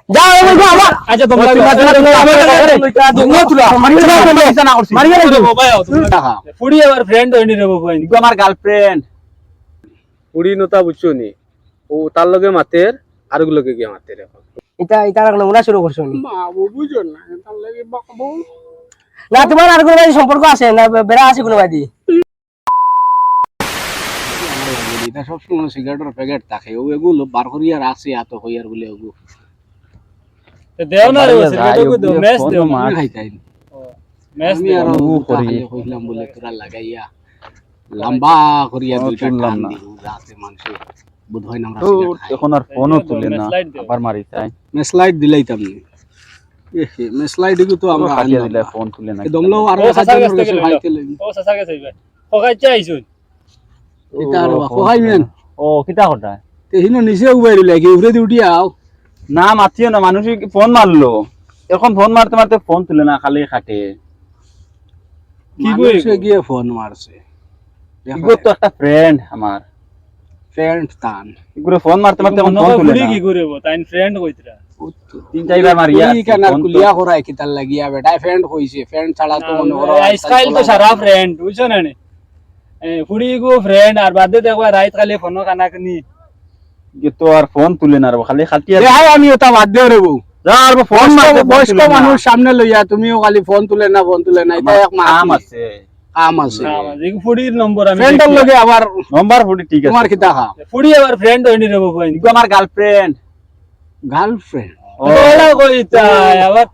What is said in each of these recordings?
যাও ওই গো আবার আচ্ছা তোমরা ফুড়ি আবার ফ্রেন্ড হইনি রে বাবা আমার গার্লফ্রেন্ড পুরি নতা বুঝছো নি ও তার লগে মাতের আর গুলোকে গিয়ে মাতের এখন এটা রাখলে ওনা শুরু করছো বাবু বুঝো না তার লাগে বাবু না তোমার আর কোনো সম্পর্ক আছে না বেড়া আছে কোনো বাদি এটা সব সময় সিগারেটের প্যাকেট থাকে ও এগুলো বার করিয়া রাখছে এত হইয়ার বলে ওগু দেও না রে সিগারেটও দো মেস দেও আমি খাইতাই মেস আমি আর ও করি কইলাম বলে তোরা লাগাইয়া লম্বা করিয়া দুইটা টান দিও রাতে মানুষ বুধ হয় না আমরা এখন আর ফোনও তুলে না আবার মারি তাই মেসলাইট দিলাইতাম নি মেসলাইট গো তো আমরা কাটিয়ে দিলে ফোন তুলে না দমলো আর খাইতে লাগি ও সাসা গেছে ভাই ফগাই চাইছুন এটা আর কোহাই মেন ও কিটা কথা তে হিনো নিচে উবাই লাগি উড়ে দি উঠি আও না মাতিও না মানুষ ফোন মারলো এখন ফোন মারতে মারতে ফোন তুলে না খালি খাটে কি কইছে গিয়ে ফোন মারছে ইগো তো একটা ফ্রেন্ড আমার ফ্রেন্ড তান ইগো ফোন মারতে মারতে এখন ফোন তুলে না কি করব তাইন ফ্রেন্ড কইতরা তিন চারবার মারিয়া কি কেন কুলিয়া করাই কি তার লাগিয়া বেটা ফ্রেন্ড কইছে ফ্রেন্ড ছাড়া তো মনে করো স্টাইল তো সারা ফ্রেন্ড বুঝছো না ফুড়ি গো ফ্রেন্ড আর বাদে দেখবা রাইত খালি ফোন কানা কনি ইগো তো আর ফোন তুলে না রে খালি খাটিয়া রে হাই আমি ওটা বাদ দেও রে বউ আর ফোন মারতে বয়স্ক মানুষ সামনে লইয়া তুমিও খালি ফোন তুলে না এটা এক কাম আছে কাম আছে এই ফুড়ির নম্বর আমি ফ্রেন্ডের লগে আবার নম্বর ফুটি ঠিক আছে তোমার কি টাকা ফুড়ি আবার ফ্রেন্ড হইনি রে বাবা ইগো আমার গার্লফ্রেন্ড গার্লফ্রেন্ড ওড়া কইতা আবার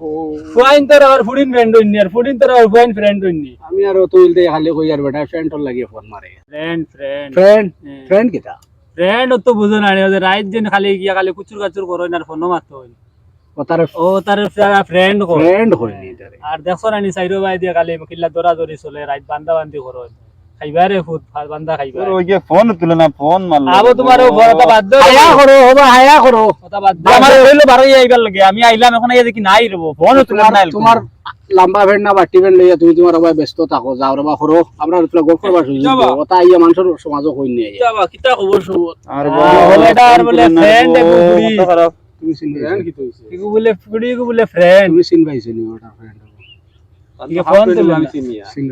ফুয়াইন তোর আবার ফুড়িন ফ্রেন্ড হইনি আর ফুড়িন তোর আবার ফুয়াইন ফ্রেন্ড হইনি আমি আর তুইলতে খালি কই আর বেটা ফ্রেন্ডর লাগিয়ে ফোন মারে ফ্রেন্ড ফ্রেন্ড ফ্রেন্ড ফ্রেন্ড কিটা ফ্রেন্ড তো বুঝো না রে রাইত দিন খালি গিয়া খালি কুচুর কাচুর করো না ফোন মারতে হই ও তার ও তার ফ্রেন্ড কো ফ্রেন্ড হইনি তারে আর দেখছ না নি সাইরো বাই দিয়া খালি কিল্লা দরা দরি চলে রাইত বান্দা বান্দি করো খাইবারে ফুট বান্দা খাইবা ওই যে ফোন তুলে না ফোন মারলো আবো তোমার বড়টা বাদ দাও হায়া করো হবা হায়া করো কথা বাদ দাও আমার হইলো 12 আইবার লাগে আমি আইলাম এখন আইয়া দেখি নাই রবো ফোন তুলে না তোমার লম্বা ভেন্ড না বাটি ভেন্ড লইয়া তুমি তোমার সবাই ব্যস্ত থাকো যাও রে বা করো আমরা একলা গপ করবার সুযোগ দাও ওটা আইয়া মানুষের সমাজ কই নিয়ে যায় যাবা কিতা খবর সব আর এটা আর বলে ফ্রেন্ড বুড়ি তুমি চিন ফ্রেন্ড কি কইছে ইগু বলে ফুড়ি ইগু বলে ফ্রেন্ড তুমি চিন পাইছো নি ওটা ফ্রেন্ড ইগু ফোন তুলে আমি চিনিয়া চিন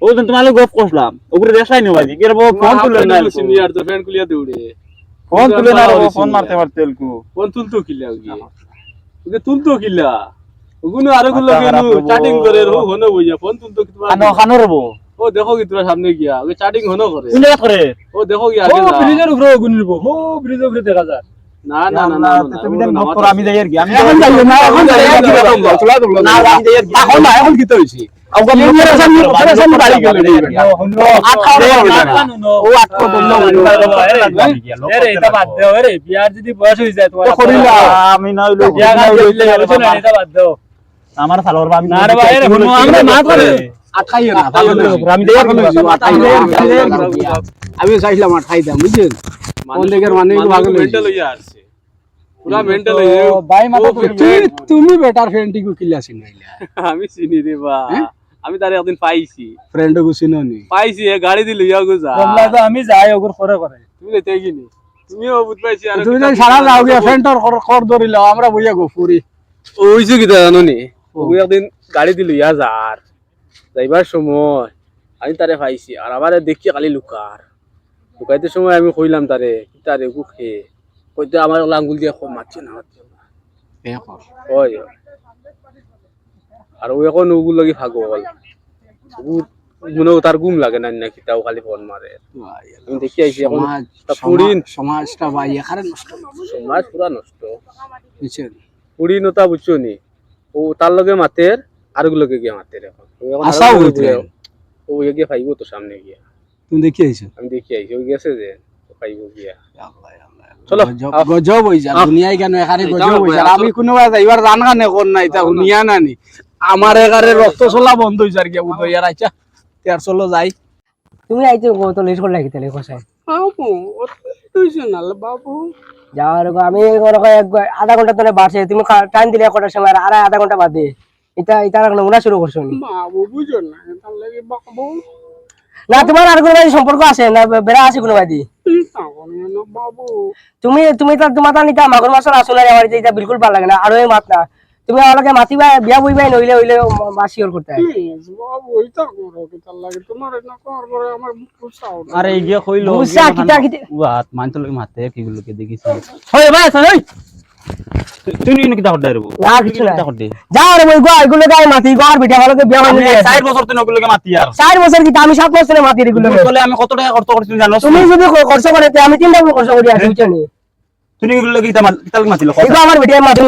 ও দিন তোমালে গপ করলাম ওপরে দেখাই নি বাজি কেরব ফোন তুলে না সিনিয়র তো ফ্রেন্ড কুলিয়া দৌড়ে ফোন তুলে না ফোন মারতে মারতে এলকু ফোন তুলতো কিলা ওকে তুলতো কিলা ওগুলো আরো গুলো গেলু চ্যাটিং করে রো হনো বইয়া ফোন তুলতো কি তোমার খানো রবো ও দেখো কি তোমার সামনে গিয়া ওকে চ্যাটিং হনো করে কোন জায়গা করে ও দেখো কি ও আগে যা ব্রিজের উপরে গুনিব ও ব্রিজের উপরে দেখা যায় না না না না তুমি দেন নক করো আমি যাই আর কি আমি এখন যাইও না এখন যাইও কি রকম চলা দলো না আমি যাই এখন না এখন কি তো হইছি আউগা মেরে সামনে বাড়ি গেল ও আটকো বন্ধ এরে এটা বাদ দাও এরে বিয়ার যদি বয়স হই যায় তোমার করিলা আমি না হইলো বিয়া গাইলে আলোচনা এটা বাদ দাও আমার সালোর আমি না রে ভাই এরে আমরা না করে আঠাইও না আমি যাই আমি চাইছিলাম আঠাই দাম বুঝছেন কোন দিকের মানে ভালো মেন্টাল হইয়া আসছে পুরা মেন্টাল হইয়া ভাই মাথা তুমি বেটার ফ্রেন্ড টিকু কিলা চিনাইলা আমি চিনি রে বা আমি তারে একদিন পাইছি ফ্রেন্ড কো চিননি পাইছি গাড়ি দি লইয়া গো যা বললা তো আমি যাই ওগর করে করে তুমি লেতে গিনি তুমিও বুঝ পাইছি আর তুমি যাই সারা যাও গিয়া ফ্রেন্ডর কর ধরিলা আমরা বইয়া গো ফুরি ওইছো কি জানো নি ও একদিন গাড়ি দি লইয়া যার যাইবার সময় আমি তারে পাইছি আর আমারে দেখি খালি লুকাইতে সময় আমি কইলাম তারে গু খে কইতে আমার আঙ্গুল দিয়ে খুব মারছে না ওই আর ও এখন ওগুলো লাগি ভাগল মনে তার গুম লাগে না নাকি তাও খালি ফোন মারে তুমি দেখি আইছি এখন সমাজটা ভাই এখানে নষ্ট সমাজ পুরা নষ্ট বুঝছেন পুরি নতা বুঝছো নি ও তার লগে মাতের আর গুলোকে গিয়ে মাতের এখন আশাও হইতে ও গিয়ে পাইবো তো সামনে গিয়া তুমি দেখি আইছো আমি দেখি আইছি ও গেছে যে পাইবো গিয়া চলো গজব হই যা দুনিয়ায় কেন এখানে গজব হই যা আমি কোনোবা যাইবার জান কানে কোন নাই তা দুনিয়া নানি আমার এগারে রক্ত চলা বন্ধ হই যার গিয়া বুঝো ইয়ার আচ্ছা তের চলো যাই তুমি আইছো কত লেট করে লাগি তাহলে কোসায় বাবু তুইছো না বাবু যাওয়ার আমি আধা ঘন্টা ধরে বাসে তুমি টাইম দিলে কটার সময় আর আধা ঘন্টা বাদে এটা রাখলে ওনা শুরু করছো বাবু বুঝো না তার লাগে বাবু না তোমার আর কোনো বাড়ি সম্পর্ক আছে না বেড়া আছে কোনো বাড়ি বাবু তুমি তুমি তো তোমার তো নিতা মাগুর মাছের আসলে আমার এটা বিলকুল ভালো লাগে না আর ওই মাত না তুমি আমাকে মাতিবা বিয়া বইবাই নইলে হইলে মাসিওর করতে হয় প্লিজ বাবু এটা করো কি তার লাগে তোমার এটা করবো আমার বুঝাও না আরে এই গিয়ে কইলো বুঝছা কিতা কিতা ওয়াত মানতো লগে মাতে কিগুলোকে দেখিস ওই ভাই ওই তুই নি কিটা করতে রে না কিছু না কিটা করতে যাও রে ওই গো এগুলো গায় মাতি গো আর বিটা ভালোকে বিয়া আমি বানিয়ে 4 বছর তুই ওগুলোকে মাতি আর 4 বছর কি আমি 7 বছরে মাতি এগুলো বলে আমি কত টাকা খরচ করছি জানো তুমি যদি খরচ করে তে আমি 3 টাকা খরচ করি আর বুঝছনি তুই এগুলোকে কিটা মাতিল এগুলো আমার বিটা মাতি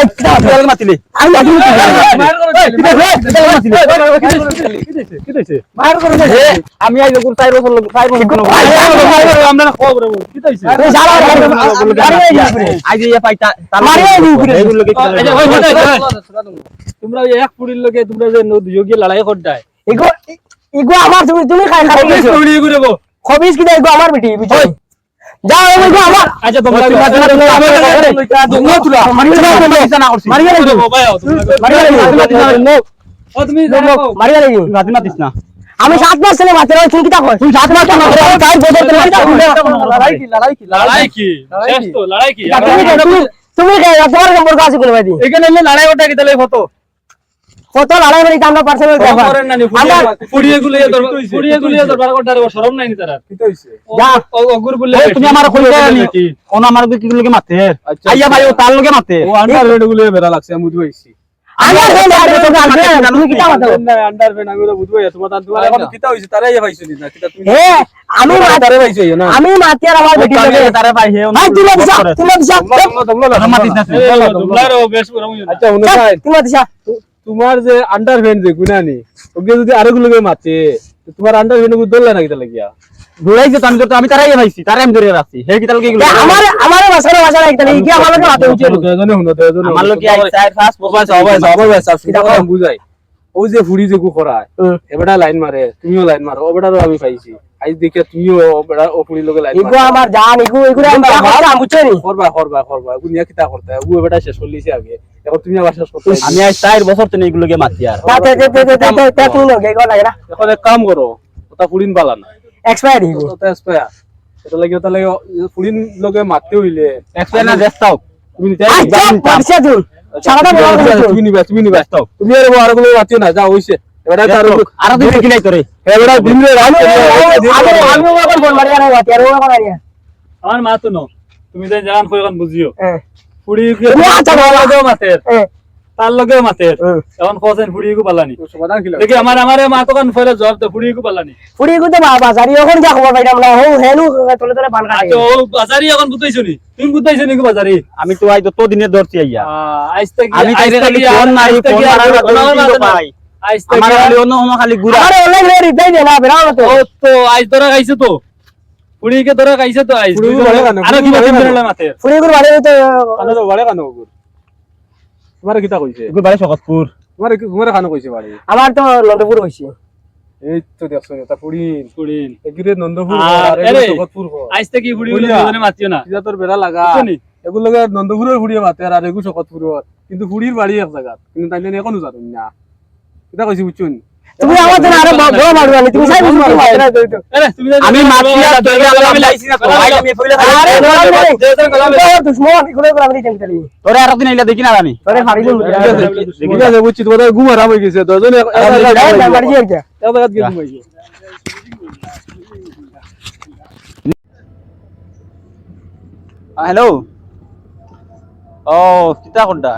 কিটা মাতিলি আমি মাতি কি হইছে বাইর করে দে আমি আই যখন 4 বছর 4 বছর আমরা খবর কি হইছে তুই যারা আই যে পাই মারিয়ে দিই ঘুরে। এগুলোকে তোমরা ওই এক ফুড়ির লগে তোমরা যে যোগী লড়াই করতাই এগো এগো আমার তুমি তুমি খাই খাই গেছো ফুড়ি ঘুরে খবিস কি এগো আমার বেটি বুঝছো যাও এগো আমার আচ্ছা তোমরা মারিয়ে দিই ও তুমি মারিয়ে দিই মাতি মাতিস না আমি 7 মাস ছেলে মাত্র তুমি কি তা কই তুমি 7 মাস না তাই বদল লড়াই কি শেষ তো লড়াই কি তুমি কে তোমার সম্পর্ক আছে কোন ভাই এখানে লড়াই ওটা কি তাহলে কত কত লড়াই মানে আমরা পার্সোনাল ব্যাপার করেন না ফুড়িয়ে গুলিয়ে দরবার করতে শরম নাই নি তারা কি হইছে যা অগুর বলে তুমি আমার কই জানি কোন আমার কিগুলোকে মাতে আইয়া ভাই ও তার লগে মাতে ও আন্ডার রেড গুলো বেরা লাগছে আমি বুঝ পাইছি আমার তুমি কি তা মাতো আন্ডার রেড আমি তো বুঝ পাইছি তোমার এখন কিটা হইছে তারাই পাইছো না কিটা তুমি হে আমি তারে পাইছো না আমি মাতি আর আমার বেটি লাগে তারে ভাই হে ভাই তুমি দিশা মাতিস না তোমলারও বেশ গরম হইছে আচ্ছা উনি ভাই তুমি দিশা তোমার যে আন্ডার ভেন যে গুনানি ওকে যদি আরো গুলোকে মাতে তোমার আন্ডার ভেন গুলো দললা নাকি তাহলে গিয়া ঘুরাইছে তো আমি তারাই ভাইছি তারে আমি ধরে রাখছি হে কি তালকে এগুলো আমার বাসা একটা কি আমার লাগে মাতে উঠে দুজনে হুনো দুজনে আমার লোক আই 4 5 বছর সবাই বুঝাই ও যে ফুড়ি যে করায় এবারে লাইন মারে তুমিও লাইন মারো ওবেটারও আমি পাইছি আজ দেখে তুমিও ওবেটা ও ফুড়ি লোকে লাইন ইগো আমার জান ইগো ইগো আমি বুঝছো নি করবা গুনিয়া কিতা করতে ও এবারে শেষ করলিছে আগে এখন তুমি আবার শেষ করতে আমি আজ 4 বছর তো এগুলোকে মাতি আর তে তুমি লোকে গো লাগে না এখন এক কাম করো ওটা ফুড়িন পালা না এক্সপায়ার ইগো ওটা এসপায়া এটা লাগে ফুড়িন লোকে মারতে হইলে এক্সপ্লেন না দেখাও তুমি আচ্ছা পারছে তুই সারাটা বড় তুমি নিবা তুমি আর আর গুলো মাতিও না যা হইছে এবারে তার আর দুই কি নাই তোরে এবারে দিন রে রাত আমি ওখানে ফোন মারি আর বাতি আর ওখানে মারি আমার মা তো নো তুমি যে জান কই এখন বুঝিও হ্যাঁ ফুড়ি আচ্ছা লগে মাতের হ্যাঁ তার লগে মাতের এখন কোসেন ফুড়ি গো পালানি সমাধান কি লাগে দেখি আমারে মা তো কান ফেলে জবাব দে ফুড়ি গো পালানি ফুড়ি কো তো বাবা জারি এখন যা খবর পাইলাম না হো হেনু তোলে তোলে পান কাটে আচ্ছা ও বাজারি এখন বুঝাইছো নি তুমি বুঝাইছো নি গো বাজারি আমি তো আই তো দিনে ধরছি আইয়া আইজ থেকে আমি তাইরে খালি ফোন মারি ফোন মারার পাই আইজ আমার থেকে খালি অন্য খালি গুড়া আরে অনলাইন রে রিপ্লাই দে না বেরাও না তো ও তো আইজ ধরা খাইছে তো ফুড়ি কে ধরা খাইছে তো আইজ ফুড়ি গো বাড়ে কেন? আর কি ফুড়ি গো বাকি বাড়ে ধরে মাতের ফুড়ি গুর বাড়ি তো কানো তো বাড়ে কানো গুর তোমার কিতা কইছে গুড় বাড়ি শকতপুর তোমার কানো কইছে বাড়ি আমার তো নন্দপুর হইছে এই তো দেখছো এটা ফুড়িন ফুড়ি এগিরে নন্দপুর আর আর এরে, জগৎপুর আইজ থেকে ফুড়ি গুলো বুঝলা? দুজনে মাতিও না ইজা তোর বেড়া লাগা বুঝছো নি? এগুলো নন্দপুরের ফুড়িয়ে মাতে আর এগু জগৎপুরের কিন্তু ফুড়ির বাড়ি এক জায়গা কিন্তু তাইলে এখনো জানো না এটা কইছি বুঝছুন তুমি আমার জন্য আরো বড় মারবে আমি তুমি চাই বুঝি মারবে না তো আরে তুমি যে আমি মাতিয়া তোরে আমি লাইছি না তো ভাই আমি ফইলা আরে দুশ্মন ইগুলো করে আমি টেনশন করি তোরে আর দিন আইলা দেখি না আমি তোরে ফাড়িলু ঠিক আছে বুঝছি তোমাদের ঘুম আরাম হয়ে গেছে দুজনে বাড়ি যাই কি এক জায়গা গিয়ে ঘুমাইছো হ্যালো ও কিতা করডা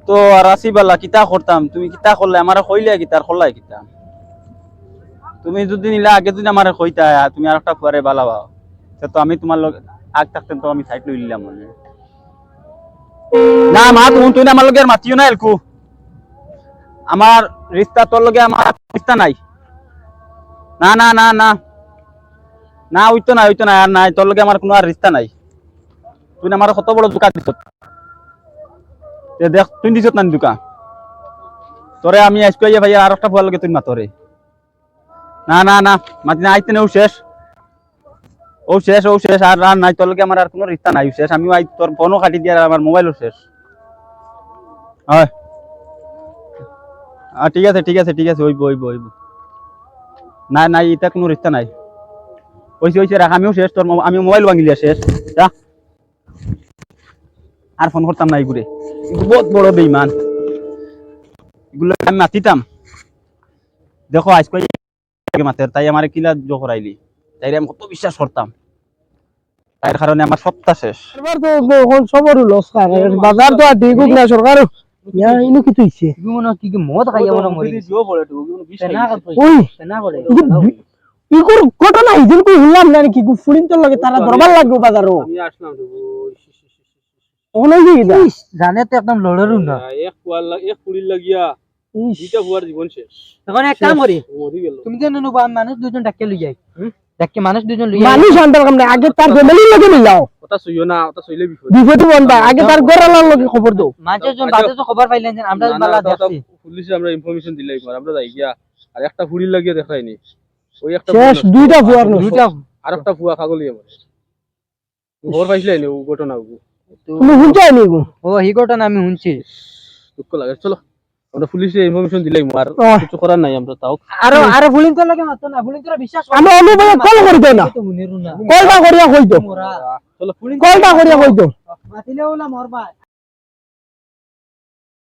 তো রাসিবালা কিতা করতাম তুমি কিতা করলে আমারে কইলে কিতার করলাই কিতা তুমি যদি নিলা আগে যদি আমারে কইতা তুমি আর একটা পরে বালাবা তো আমি তোমার লগে আগ থাকতেন তো আমি সাইড লই নিলাম মনে না মা তুই না আমার লগে আর মাতিও না এলকু আমার রিস্তা তোর লগে আমার রিস্তা নাই না না না না না ওইতো না আর নাই তোর লগে আমার কোনো আর রিস্তা নাই তুই আমার কত বড় দোকান দিছ দেখ তুই দিছত না দোকান তোরে আমি আজকে ভাই আর একটা ফুয়ার লগে তুই মাতরে না না না মাতি না আইতে নেও শেষ ও শেষ আর নাই তোর লগে আমার আর কোনো রিস্তা নাই শেষ আমি তোর ফোনও কাটি দিয়ে আমার মোবাইলও শেষ হয় ঠিক আছে হইব না না এটা কোনো রিস্তা নাই হইছে রাখ আমিও শেষ তোর আমি মোবাইল ভাঙিলিয়া শেষ যা আর ফোন করতাম না এগুলো বহুত বড় বেইমান এগুলো আমি মাতিতাম দেখো আজকে মাতের তাই আমার কিলা জো করাইলি তাই আমি কত বিশ্বাস করতাম তাই কারণে আমার সপ্তাহ শেষ এবার তো এখন সবরও লস খায় বাজার তো আর ঠিক না সরকার ইয়া ইনো কি তুইছে ওই ইকুর ঘটনা ইদিন কই শুনলাম না কি ফুলিন তো লাগে তারা দরবার লাগলো বাজারও আমি আসলাম তো ওলাই কি দা জানে তো একদম লড়ারু না এক কুড়ির লাগিয়া দুইটা বুয়ার জীবন শেষ এখন এক কাম করি মরি গেল তুমি যেন নুবা মানুষ দুজন ডাকে লই যাই ডাকে মানুষ দুজন লই মানুষ আনতার কাম না আগে তার ফ্যামিলি লগে নিয়ে যাও কথা সইও না কথা সইলে বিপদ বিপদ বন্ধ আগে তার ঘরের লগে খবর দাও মানুষজন বাদে তো খবর পাইলেন যে আমরা বালা দেখছি পুলিশে আমরা ইনফরমেশন দিলাই আমরা যাই গিয়া আর একটা ফুড়ির লাগিয়া দেখাইনি ওই একটা শেষ দুইটা ফুয়ার দুইটা আর একটা ফুয়া খাগলি আমার খবর পাইছিলে নি ও ঘটনা তুমি শুনছাই নি গো ও হি ঘটনা আমি শুনছি দুঃখ লাগে চলো আমরা পুলিশে ইনফরমেশন দিলাই আর কিছু করার নাই আমরা তাও আর ফুলিন তো লাগে মাত্র না ফুলিন তো বিশ্বাস আমি অনুভব কল করি দেও না তো মুনিরু না কলটা করিয়া কই দাও মোরা চলো কলটা করিয়া কই দাও মাতিলেও না মরবা